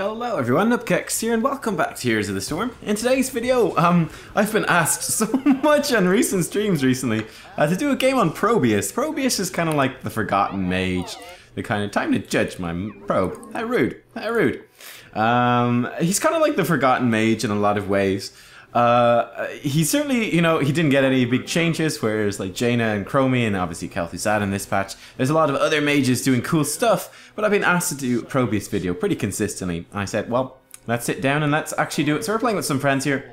Hello everyone, Nubkeks here and welcome back to Heroes of the Storm. In today's video, I've been asked so much on recent streams recently to do a game on Probius. Probius is kind of like the forgotten mage. The kind of time to judge my probe. How rude, how rude. He's kind of like the forgotten mage in a lot of ways. He certainly, he didn't get any big changes, whereas like Jaina and Chromie and obviously Kel'Thuzad in this patch, there's a lot of other mages doing cool stuff, but I've been asked to do a Probius video pretty consistently. And I said, well, let's sit down and let's actually do it. So we're playing with some friends here.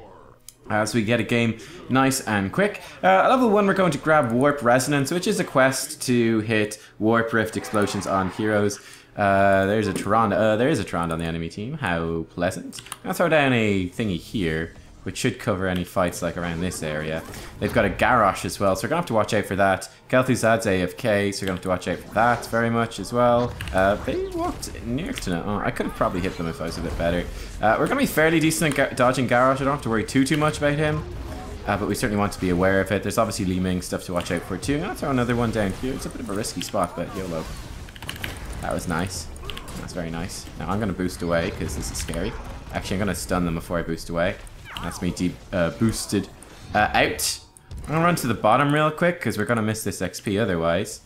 So we get a game nice and quick. At level 1 we're going to grab Warp Resonance, which is a quest to hit Warp Rift explosions on heroes. There's a Tyrande, there is a Tyrande on the enemy team, how pleasant. I'm going to throw down a thingy here, which should cover any fights like around this area. They've got a Garrosh as well, so we're going to have to watch out for that. Kel'Thuzad's AFK, so we're going to have to watch out for that very much as well. They walked near to it. Oh, I could have probably hit them if I was a bit better. We're going to be fairly decent at dodging Garrosh. I don't have to worry too much about him. But we certainly want to be aware of it. There's obviously Li Ming stuff to watch out for too. I'm going to throw another one down here. It's a bit of a risky spot, but YOLO. That was nice. That's very nice. Now I'm going to boost away because this is scary. Actually, I'm going to stun them before I boost away. That's me boosted out. I'm going to run to the bottom real quick because we're going to miss this XP otherwise.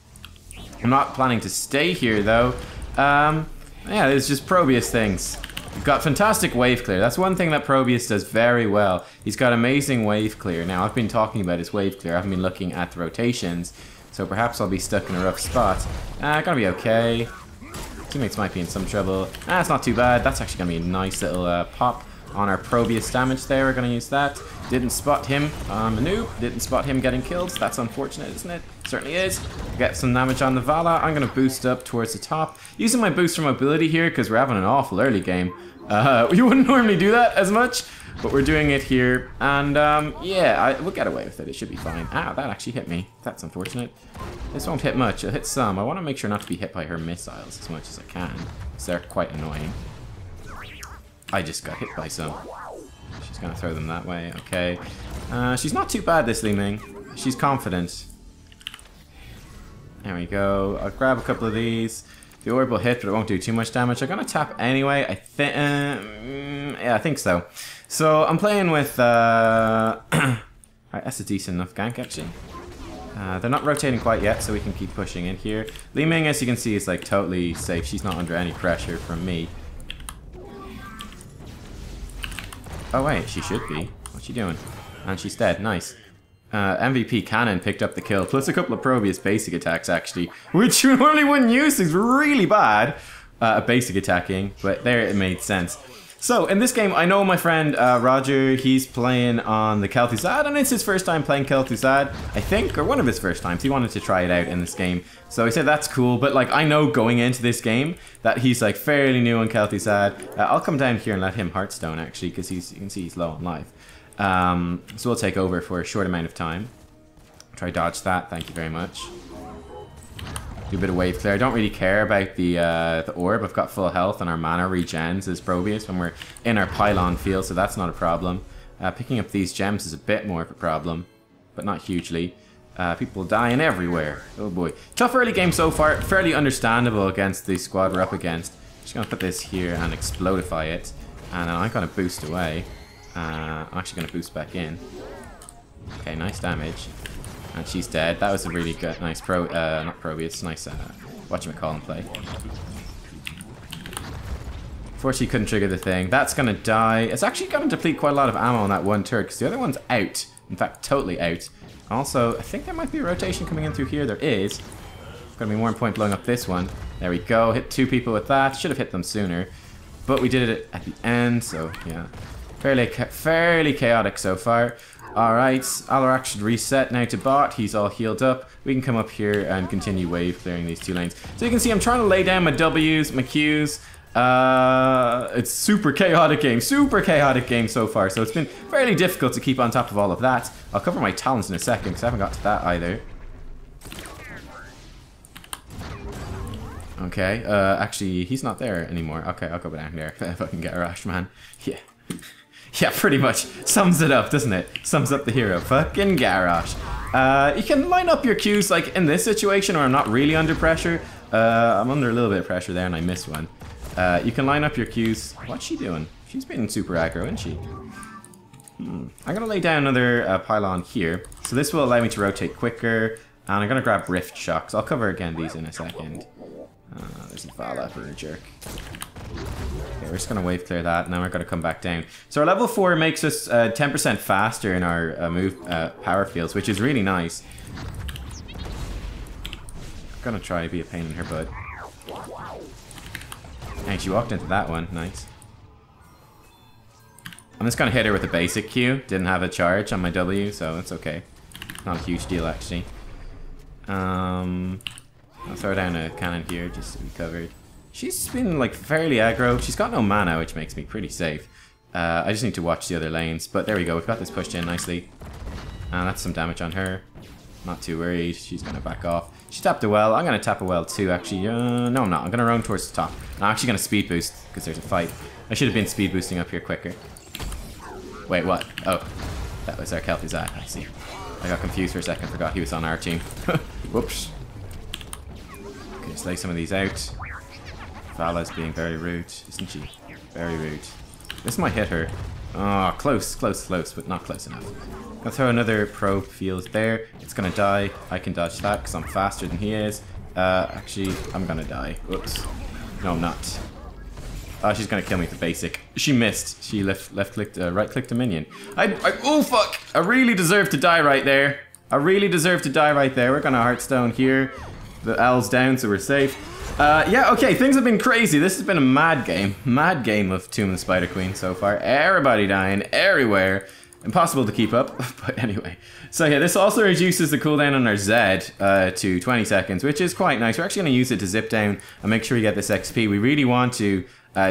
I'm not planning to stay here though. Yeah, there's just Probius things. We've got fantastic wave clear. That's one thing that Probius does very well. He's got amazing wave clear. Now, I've been talking about his wave clear. I haven't been looking at the rotations. So perhaps I'll be stuck in a rough spot. Gonna be okay. Teammates might be in some trouble. It's not too bad. That's actually gonna be a nice little pop on our Probius damage there. We're going to use that. Didn't spot him. I'm a noob. Didn't spot him getting killed. That's unfortunate, isn't it? Certainly is. Get some damage on the Vala. I'm going to boost up towards the top. Using my boost for mobility here because we're having an awful early game. You wouldn't normally do that as much, but we're doing it here. And yeah, we'll get away with it. It should be fine. That actually hit me. That's unfortunate. This won't hit much. It'll hit some. I want to make sure not to be hit by her missiles as much as I can, because they're quite annoying. I just got hit by some. She's gonna throw them that way. Okay. She's not too bad, this Li Ming. She's confident. There we go. I'll grab a couple of these. The orb will hit, but it won't do too much damage. I'm gonna tap anyway. I think. Yeah, I think so. So I'm playing with. Alright, that's a decent enough gank actually. They're not rotating quite yet, so we can keep pushing in here. Li Ming, as you can see, is like totally safe. She's not under any pressure from me. Oh wait, she should be. What's she doing? And she's dead. Nice. MVP Cannon picked up the kill, plus a couple of Probius basic attacks actually, which you normally wouldn't use. It's really bad at basic attacking, but there it made sense. So in this game, I know my friend Roger, he's playing on the Kel'Thuzad, and it's his first time playing Kel'Thuzad, I think, or one of his first times. He wanted to try it out in this game. So he said that's cool, but like I know going into this game that he's like fairly new on Kel'Thuzad. I'll come down here and let him Hearthstone actually, because you can see he's low on life. So we'll take over for a short amount of time. Try dodge that, thank you very much. Do a bit of wave clear. I don't really care about the orb. I've got full health and our mana regens as Probius when we're in our pylon field, so that's not a problem. Picking up these gems is a bit more of a problem, but not hugely. People dying everywhere. Oh boy. Tough early game so far. Fairly understandable against the squad we're up against. Just gonna put this here and explodify it, and then I'm gonna boost away. I'm actually gonna boost back in. Okay, nice damage. And she's dead. That was a really good, nice not Probius, nice, whatchamacallit play. Unfortunately, couldn't trigger the thing. That's gonna die. It's actually gonna deplete quite a lot of ammo on that one turret, because the other one's out. In fact, totally out. Also, I think there might be a rotation coming in through here. There is. Gonna be more important blowing up this one. There we go. Hit 2 people with that. Should have hit them sooner. But we did it at the end, so yeah. Fairly chaotic so far. Alright, Alarak should reset now to bot. He's all healed up. We can come up here and continue wave clearing these 2 lanes. So you can see I'm trying to lay down my W's, my Q's. It's super chaotic game so far. So it's been fairly difficult to keep on top of all of that. I'll cover my talents in a second because I haven't got to that either. Okay, actually he's not there anymore. Okay, I'll go down there if I can get a rush, man. Yeah. Yeah, pretty much. Sums it up, doesn't it? Sums up the hero. Fucking Garrosh. You can line up your Qs like in this situation where I'm not really under pressure. I'm under a little bit of pressure there and I missed one. You can line up your Qs. What's she doing? She's been super aggro, isn't she? I'm going to lay down another pylon here. So this will allow me to rotate quicker. And I'm going to grab Rift Shocks. I'll cover again these in a second. There's a Vala for a jerk. Okay, we're just going to wave clear that. Now we're going to come back down. So our level 4 makes us 10% faster in our move power fields, which is really nice. I'm going to try to be a pain in her butt. And she walked into that one. Nice. I'm just going to hit her with a basic Q. Didn't have a charge on my W, so it's okay. Not a huge deal, actually. I'll throw down a cannon here just to be covered. She's been like fairly aggro. She's got no mana, which makes me pretty safe. I just need to watch the other lanes. But there we go. We've got this pushed in nicely. And that's some damage on her. Not too worried. She's going to back off. She tapped a well. I'm going to tap a well too, actually. No, I'm not. I'm going to roam towards the top. I'm actually going to speed boost because there's a fight. I should have been speed boosting up here quicker. Wait, what? Oh, that was our Kelpie's eye. I see. I got confused for a second. Forgot he was on our team. Whoops. Okay, just lay some of these out. Vala's being very rude, isn't she? Very rude. This might hit her. Oh, close, but not close enough. I'll throw another probe field there. It's gonna die. I can dodge that because I'm faster than he is. Actually, I'm gonna die. Whoops. No, I'm not. Oh, she's gonna kill me with the basic. She missed. She right-clicked a minion. Oh fuck! I really deserve to die right there. We're gonna Hearthstone here. The owl's down, so we're safe. Yeah, okay, things have been crazy. This has been a mad game. Mad game of Tomb of the Spider Queen so far. Everybody dying everywhere. Impossible to keep up, but anyway. So yeah, this also reduces the cooldown on our Z to 20 seconds, which is quite nice. We're actually going to use it to zip down and make sure we get this XP. We really want to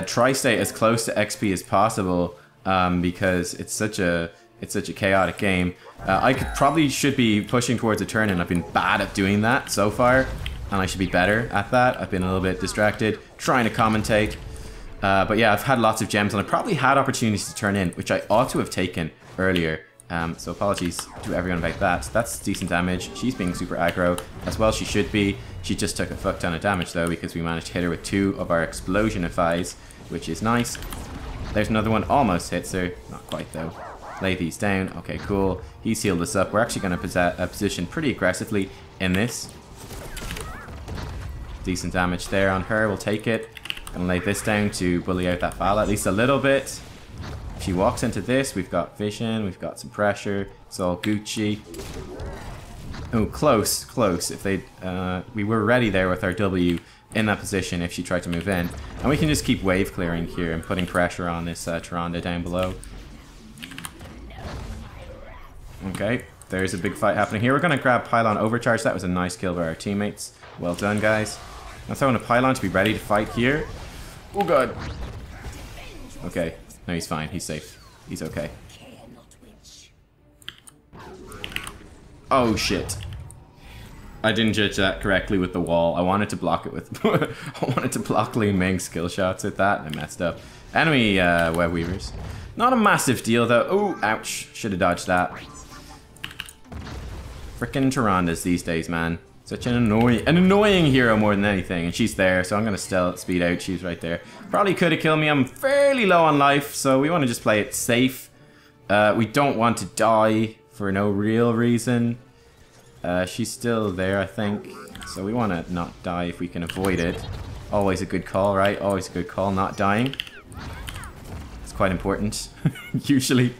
try stay as close to XP as possible because it's such a chaotic game. I should be pushing towards a turn, and I've been bad at doing that so far, and I should be better at that. I've been a little bit distracted trying to commentate. But yeah, I've had lots of gems, and I probably had opportunities to turn in, which I ought to have taken earlier. So apologies to everyone about that. That's decent damage. She's being super aggro as well. She should be. She just took a fuck ton of damage though, because we managed to hit her with 2 of our explosionifies, which is nice. There's another one, almost hits her. Not quite though. Lay these down. Okay, cool. He's healed us up. We're actually going to position pretty aggressively in this. Decent damage there on her. We'll take it. Gonna lay this down to bully out that Vala at least a little bit. If she walks into this, we've got vision, we've got some pressure. It's all Gucci. Oh, close. If they, we were ready there with our W in that position if she tried to move in. And we can just keep wave clearing here and putting pressure on this Tyrande down below. Okay, there's a big fight happening here. We're gonna grab Pylon Overcharge. That was a nice kill by our teammates. Well done, guys. I'm throwing a Pylon to be ready to fight here. Oh god. Okay. No, he's fine. He's safe. He's okay. Oh shit. I didn't judge that correctly with the wall. I wanted to block it with... I wanted to block Li Ming's skill shots with that, and I messed up. Enemy Web Weavers. Not a massive deal though. Oh, ouch. Should have dodged that. Frickin' Tyrandas these days, man. Such an annoying hero more than anything. And she's there, so I'm going to speed out. She's right there. Probably could have killed me. I'm fairly low on life, so we want to just play it safe. We don't want to die for no real reason. She's still there, I think. So we want to not die if we can avoid it. Always a good call, right? Always a good call, not dying. It's quite important, usually.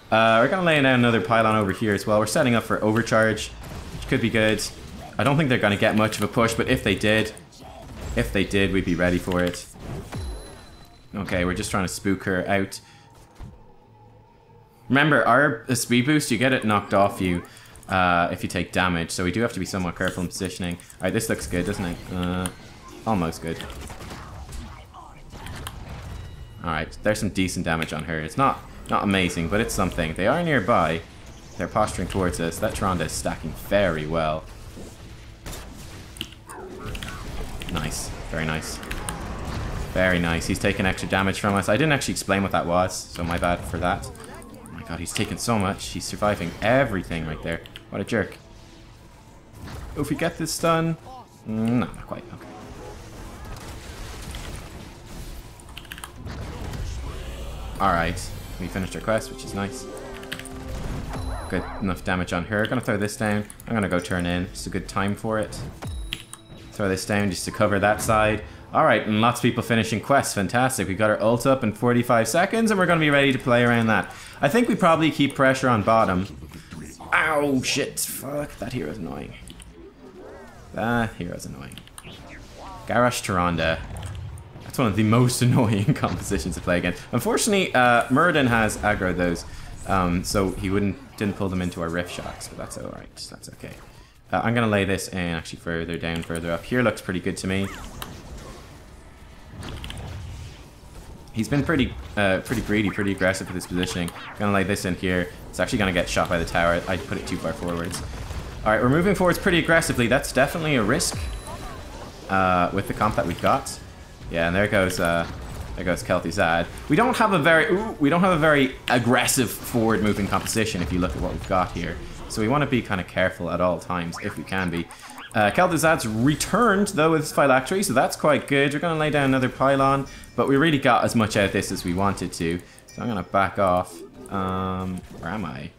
We're going to lay down another Pylon over here as well. We're setting up for Overcharge, which could be good. I don't think they're going to get much of a push, but if they did, we'd be ready for it. Okay, we're just trying to spook her out. Remember, our speed boost, you get it knocked off you if you take damage, so we do have to be somewhat careful in positioning. Alright, this looks good, doesn't it? Almost good. Alright, there's some decent damage on her. It's not amazing, but it's something. They are nearby. They're posturing towards us. That Tyrande is stacking very well. Nice. Very nice. Very nice. He's taking extra damage from us. I didn't actually explain what that was, so my bad for that. Oh my god, he's taking so much. He's surviving everything right there. What a jerk. Oh, if we get this stun... No, not quite. Okay. Alright, we finished our quest, which is nice. Good enough damage on her. Gonna throw this down. I'm gonna go turn in. It's a good time for it. Throw this down just to cover that side. Alright, and lots of people finishing quests. Fantastic. We got our ult up in 45 seconds, and we're gonna be ready to play around that. I think we probably keep pressure on bottom. Ow, shit. Fuck, that hero's annoying. That hero's annoying. Garrosh Tyrande. That's one of the most annoying compositions to play against. Unfortunately, Muradin has aggroed those, so he didn't pull them into our rift shocks, but that's alright. That's okay. I'm gonna lay this in actually further down, further up. Here looks pretty good to me. He's been pretty greedy, pretty aggressive with his positioning. Gonna lay this in here. It's actually gonna get shot by the tower. I put it too far forwards. Alright, we're moving forwards pretty aggressively. That's definitely a risk with the comp that we've got. Yeah, and there goes Kel'Thuzad. We don't have a very aggressive forward-moving composition if you look at what we've got here. So we want to be kind of careful at all times if we can be. Kel'Thuzad's returned though with his phylactery, so that's quite good. We're going to lay down another pylon, but we really got as much out of this as we wanted to. So I'm going to back off. Where am I? I'm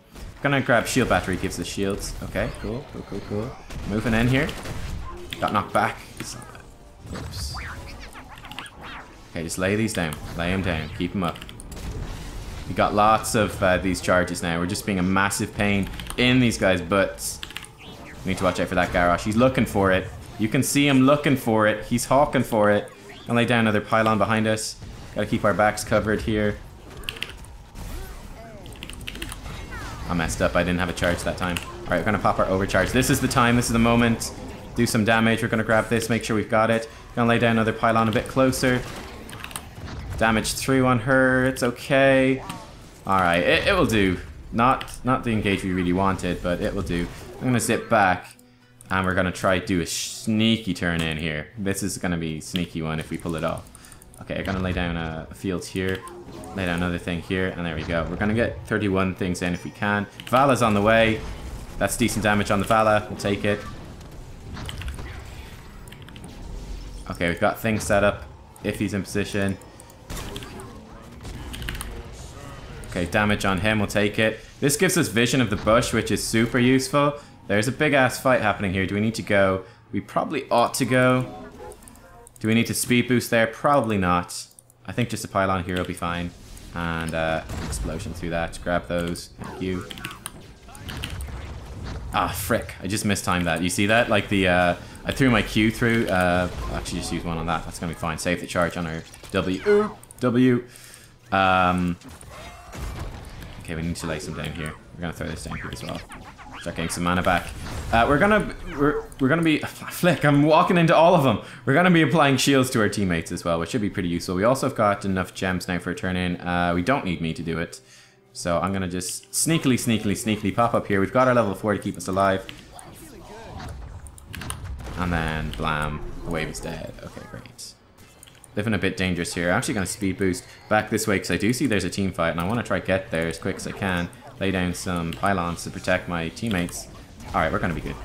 going to grab shield battery, gives us shields. Okay, cool. Moving in here. Got knocked back. Oops. Okay, just lay these down. Lay them down. Keep them up. We got lots of these charges now. We're just being a massive pain in these guys' butts. We need to watch out for that Garrosh. He's looking for it. You can see him looking for it. He's hawking for it. Gonna lay down another pylon behind us. Gotta keep our backs covered here. I messed up. I didn't have a charge that time. Alright, we're gonna pop our overcharge. This is the time. This is the moment. Do some damage. We're gonna grab this. Make sure we've got it. Gonna lay down another pylon a bit closer. Damage through on her. It's okay. Alright, it will do. Not the engage we really wanted, but it will do. I'm gonna zip back, and we're gonna try to do a sneaky turn in here. This is gonna be a sneaky one if we pull it off. Okay, I'm gonna lay down a field here, lay down another thing here, and there we go. We're gonna get 31 things in if we can. Vala's on the way. That's decent damage on the Vala. We'll take it. Okay, we've got things set up if he's in position. Okay, damage on him, we'll take it. This gives us vision of the bush, which is super useful. There's a big-ass fight happening here. Do we need to go? We probably ought to go. Do we need to speed boost there? Probably not. I think just a pylon here will be fine. And explosion through that. Grab those. Thank you. Ah, frick. I just mistimed that. You see that? Like the... I threw my Q through. I'll actually just use one on that. That's going to be fine. Save the charge on our W. Okay, we need to lay some down here. We're gonna throw this down here as well. Start getting some mana back. We're gonna be flick. I'm walking into all of them. We're gonna be applying shields to our teammates as well, which should be pretty useful. We also have got enough gems now for a turn in. We don't need me to do it, so I'm gonna just sneakily pop up here. We've got our level 4 to keep us alive, and then blam, the wave is dead. Okay, great. Living a bit dangerous here. I'm actually going to speed boost back this way because I do see there's a team fight and I want to try to get there as quick as I can. Lay down some pylons to protect my teammates. Alright, we're going to be good.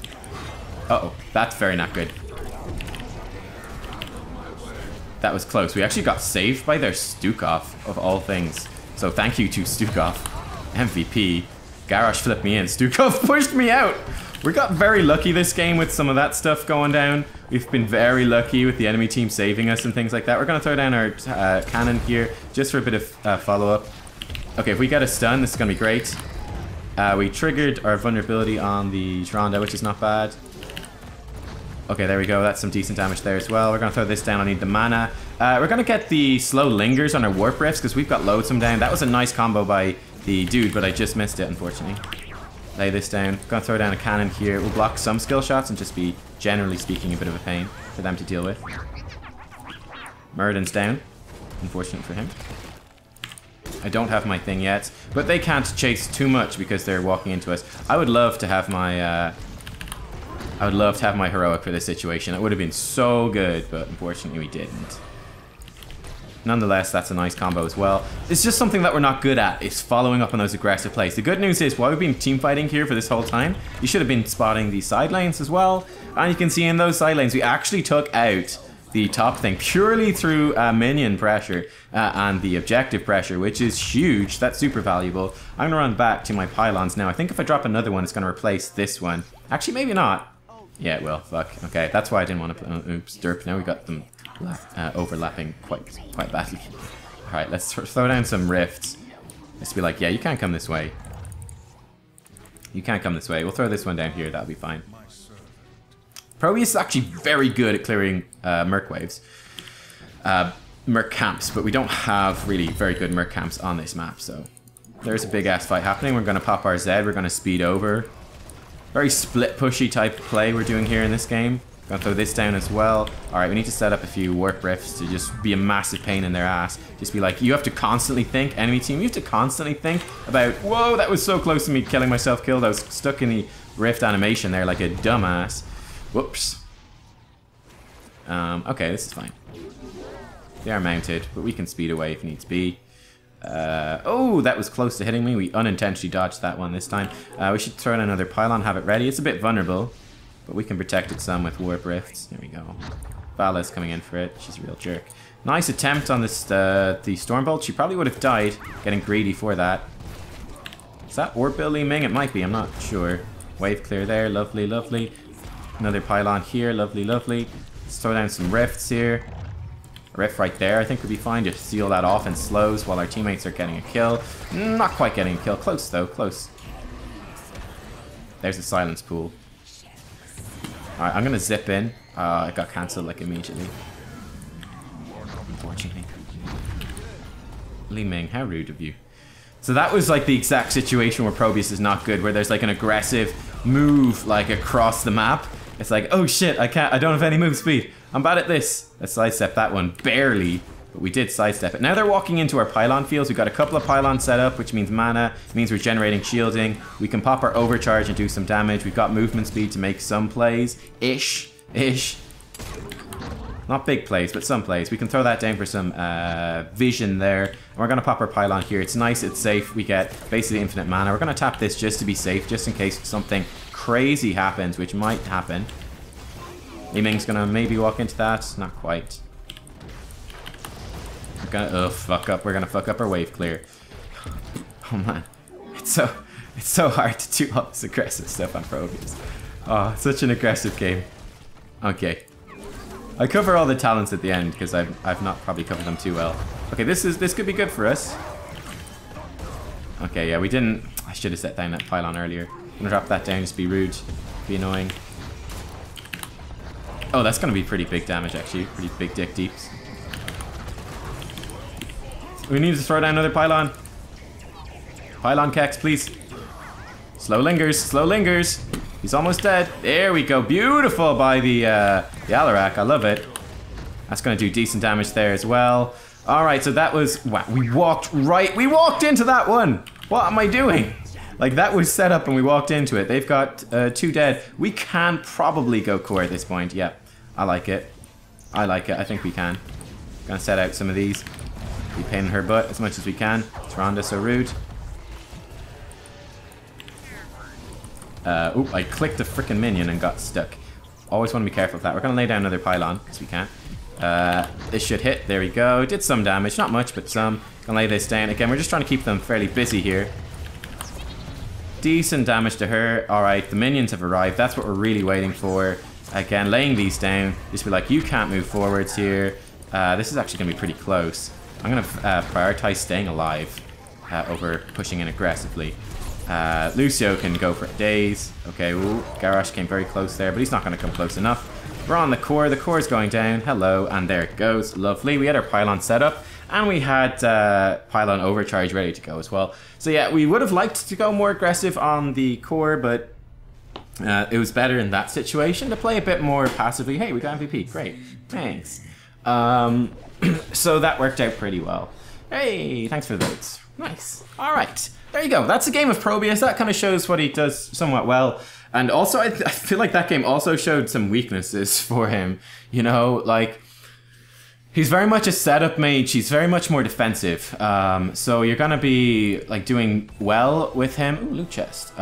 Uh-oh, that's very not good. That was close. We actually got saved by their Stukov, of all things. So thank you to Stukov. MVP. Garrosh flipped me in. Stukov pushed me out. We got very lucky this game with some of that stuff going down. We've been very lucky with the enemy team saving us and things like that. We're going to throw down our cannon here just for a bit of follow-up. Okay, if we get a stun, this is going to be great. We triggered our vulnerability on the Tyrande, which is not bad. Okay, there we go. That's some decent damage there as well. We're going to throw this down. I need the mana. We're going to get the slow lingers on our warp riffs because we've got loads of them down. That was a nice combo by the dude, but I just missed it, unfortunately. Lay this down. Gonna throw down a cannon here. We'll block some skill shots and just be, generally speaking, a bit of a pain for them to deal with. Muradin's down. Unfortunate for him. I don't have my thing yet, but they can't chase too much because they're walking into us. I would love to have my heroic for this situation. It would have been so good, but unfortunately we didn't. Nonetheless, that's a nice combo as well. It's just something that we're not good at, is following up on those aggressive plays. The good news is, while we've been team fighting here for this whole time, you should have been spotting these side lanes as well. And you can see in those side lanes, we actually took out the top thing purely through minion pressure and the objective pressure, which is huge. That's super valuable. I'm going to run back to my pylons now. I think if I drop another one, it's going to replace this one. Actually, maybe not. Yeah, it will. Fuck. Okay, that's why I didn't want to... oops, derp. Now we got them overlapping quite badly. Alright, let's throw down some rifts. Let's be like, yeah, you can't come this way. You can't come this way. We'll throw this one down here. That'll be fine. Probius is actually very good at clearing merc waves. Merc camps, but we don't have really very good merc camps on this map, so... There's a big ass fight happening. We're going to pop our Z. We're going to speed over. Very split pushy type of play we're doing here in this game. Gonna throw this down as well. Alright, we need to set up a few warp rifts to just be a massive pain in their ass. Just be like, you have to constantly think, enemy team, you have to constantly think about, whoa, that was so close to me killing myself killed. I was stuck in the rift animation there like a dumbass. Whoops. Okay, this is fine. They are mounted, but we can speed away if needs be. Oh, that was close to hitting me. We unintentionally dodged that one this time. We should throw in another pylon, have it ready. It's a bit vulnerable, but we can protect it some with warp rifts. There we go. Vala's coming in for it. She's a real jerk. Nice attempt on this the Stormbolt. She probably would have died getting greedy for that. Is that orb building Ming? It might be. I'm not sure. Wave clear there. Lovely, lovely. Another pylon here. Lovely, lovely. Let's throw down some rifts here. A rift right there I think would be fine. Just seal that off in slows while our teammates are getting a kill. Not quite getting a kill. Close though. Close. There's the silence pool. Alright, I'm gonna zip in. It got cancelled like immediately. Unfortunately. Li Ming, how rude of you. So that was like the exact situation where Probius is not good, where there's like an aggressive move like across the map. It's like, oh shit, I don't have any move speed. I'm bad at this. Let's sidestep that one, barely. But we did sidestep it. Now they're walking into our pylon fields. We've got a couple of pylons set up, which means mana. It means we're generating shielding. We can pop our overcharge and do some damage. We've got movement speed to make some plays. Ish. Not big plays, but some plays. We can throw that down for some vision there. And we're going to pop our pylon here. It's nice, it's safe. We get basically infinite mana. We're going to tap this just to be safe, just in case something crazy happens, which might happen. Li Ming's going to maybe walk into that. Not quite. We're gonna fuck up. We're gonna fuck up our wave clear. Oh man, it's so hard to do all this aggressive stuff on Probius. Oh, it's such an aggressive game. Okay, I cover all the talents at the end because I've not probably covered them too well. Okay, this could be good for us. Okay, yeah, we didn't. I should have set down that pylon earlier. I'm gonna drop that down. Just be rude, be annoying. Oh, that's gonna be pretty big damage actually. Pretty big dick deeps. We need to throw down another pylon. Pylon Keks, please. Slow lingers, slow lingers. He's almost dead. There we go. Beautiful by the Alarak. I love it. That's going to do decent damage there as well. All right, so that was... Wow, we walked into that one. What am I doing? Like, that was set up and we walked into it. They've got 2 dead. We can probably go core at this point. Yeah, I like it. I like it. I think we can. Gonna set out some of these. Be pain in her butt as much as we can. Tyrande so rude. Oop, I clicked the frickin' minion and got stuck. Always want to be careful of that. We're going to lay down another pylon, because we can. This should hit. There we go. Did some damage. Not much, but some. Gonna lay this down. Again, we're just trying to keep them fairly busy here. Decent damage to her. Alright, the minions have arrived. That's what we're really waiting for. Again, laying these down. Just be like, you can't move forwards here. This is actually going to be pretty close. I'm going to prioritize staying alive over pushing in aggressively. Lucio can go for days. Okay, ooh, Garrosh came very close there, but he's not going to come close enough. We're on the core. The core is going down. Hello, and there it goes. Lovely. We had our pylon set up, and we had pylon overcharge ready to go as well. So yeah, we would have liked to go more aggressive on the core, but it was better in that situation to play a bit more passively. Hey, we got MVP. Great. Thanks. So that worked out pretty well. Hey, thanks for the votes. Nice. All right. There you go. That's a game of Probius. That kind of shows what he does somewhat well. And also, I feel like that game also showed some weaknesses for him. You know, like, he's very much a setup mage. He's very much more defensive. So you're going to be, like, doing well with him. Ooh, loot chest.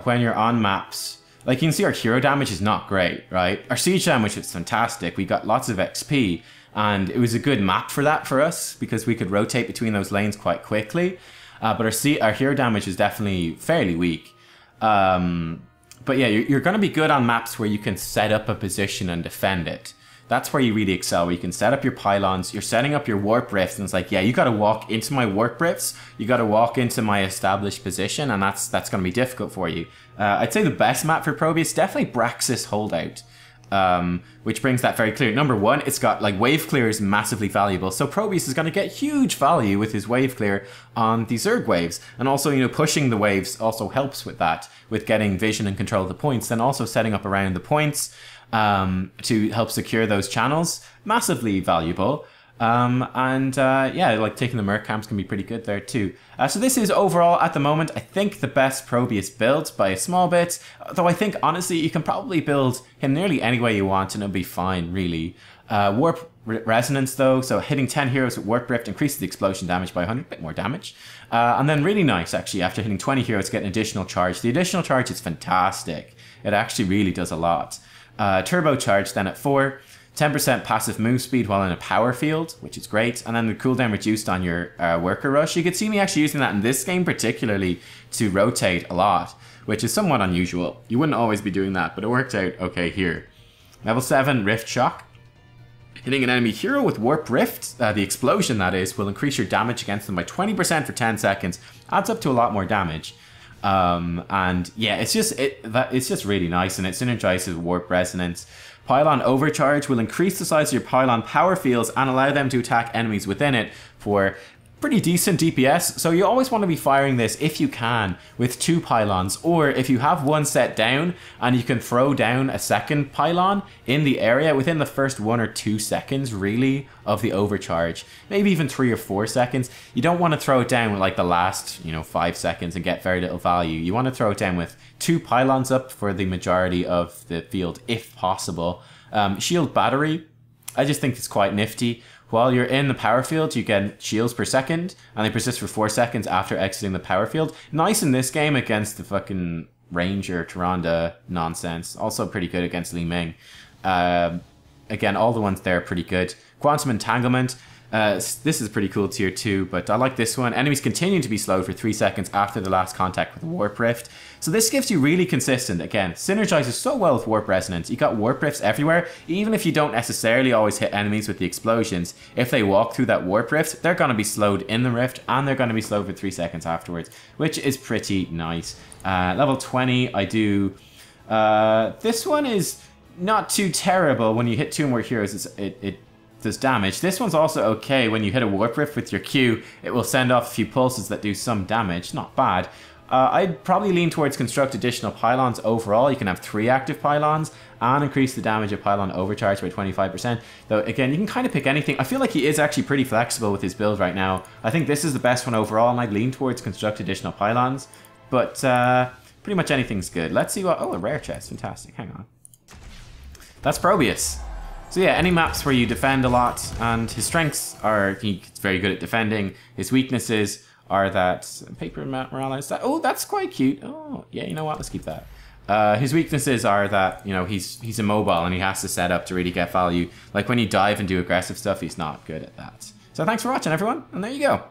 When you're on maps like you can see our hero damage is not great, right? Our siege damage is fantastic. We got lots of XP, and it was a good map for that for us because we could rotate between those lanes quite quickly. But our hero damage is definitely fairly weak. But yeah, you're going to be good on maps where you can set up a position and defend it. That's where you really excel, where you can set up your pylons, you're setting up your warp rifts, and it's like, yeah, you got to walk into my warp rifts, you got to walk into my established position, and that's going to be difficult for you. I'd say the best map for Probius, definitely Braxis Holdout, which brings that very clear. Number one, it's got, like, wave clear is massively valuable, so Probius is going to get huge value with his wave clear on the Zerg waves, and also, you know, pushing the waves also helps with that, with getting vision and control of the points, then also setting up around the points, to help secure those channels, massively valuable. Yeah, like taking the merc camps can be pretty good there too. So this is overall, at the moment, I think the best Probius build by a small bit, though I think honestly you can probably build him nearly any way you want and it'll be fine, really. Warp Resonance though, so hitting 10 heroes with Warp Rift increases the explosion damage by 100, a bit more damage. And then really nice actually, after hitting 20 heroes, get an additional charge. The additional charge is fantastic. It actually really does a lot. Turbocharge then at 4, 10% passive move speed while in a power field, which is great, and then the cooldown reduced on your worker rush. You could see me actually using that in this game particularly to rotate a lot, which is somewhat unusual. You wouldn't always be doing that, but it worked out okay here. Level 7, Rift Shock. Hitting an enemy hero with Warp Rift, the explosion that is, will increase your damage against them by 20% for 10 seconds. Adds up to a lot more damage. And yeah, it's just really nice, and it synergizes with Warp Resonance. Pylon Overcharge will increase the size of your pylon power fields and allow them to attack enemies within it for pretty decent DPS. So you always want to be firing this, if you can, with 2 pylons, or if you have one set down and you can throw down a second pylon in the area within the first 1 or 2 seconds really of the overcharge, maybe even 3 or 4 seconds. You don't want to throw it down with like the last, you know, 5 seconds and get very little value. You want to throw it down with 2 pylons up for the majority of the field if possible. Shield Battery, I just think it's quite nifty. While you're in the power field, you get shields per second, and they persist for 4 seconds after exiting the power field. Nice in this game against the fucking Ranger Tyrande nonsense. Also pretty good against Li Ming. Again, all the ones there are pretty good. Quantum Entanglement. This is pretty cool tier 2, but I like this one. Enemies continue to be slowed for 3 seconds after the last contact with Warp Rift. So this gives you really consistent, again, synergizes so well with Warp Resonance. You got Warp Rifts everywhere, even if you don't necessarily always hit enemies with the explosions. If they walk through that Warp Rift, they're going to be slowed in the Rift, and they're going to be slowed for 3 seconds afterwards, which is pretty nice. Level 20, I do... this one is not too terrible. When you hit 2 more heroes, it does damage. This one's also okay. When you hit a Warp Rift with your Q, it will send off a few pulses that do some damage. Not bad. I'd probably lean towards construct additional pylons overall. You can have 3 active pylons and increase the damage of pylon overcharge by 25%. Though again, you can kind of pick anything. I feel like he is actually pretty flexible with his build right now. I think this is the best one overall, and I'd lean towards construct additional pylons. But pretty much anything's good. Let's see what... Oh, a rare chest. Fantastic. Hang on. That's Probius. So yeah, any maps where you defend a lot, and his strengths are he's very good at defending. His weaknesses are that paper morale. Oh, that's quite cute. Oh, yeah, you know what? Let's keep that. His weaknesses are that, you know, he's immobile and he has to set up to really get value. Like when you dive and do aggressive stuff, he's not good at that. So thanks for watching, everyone, and there you go.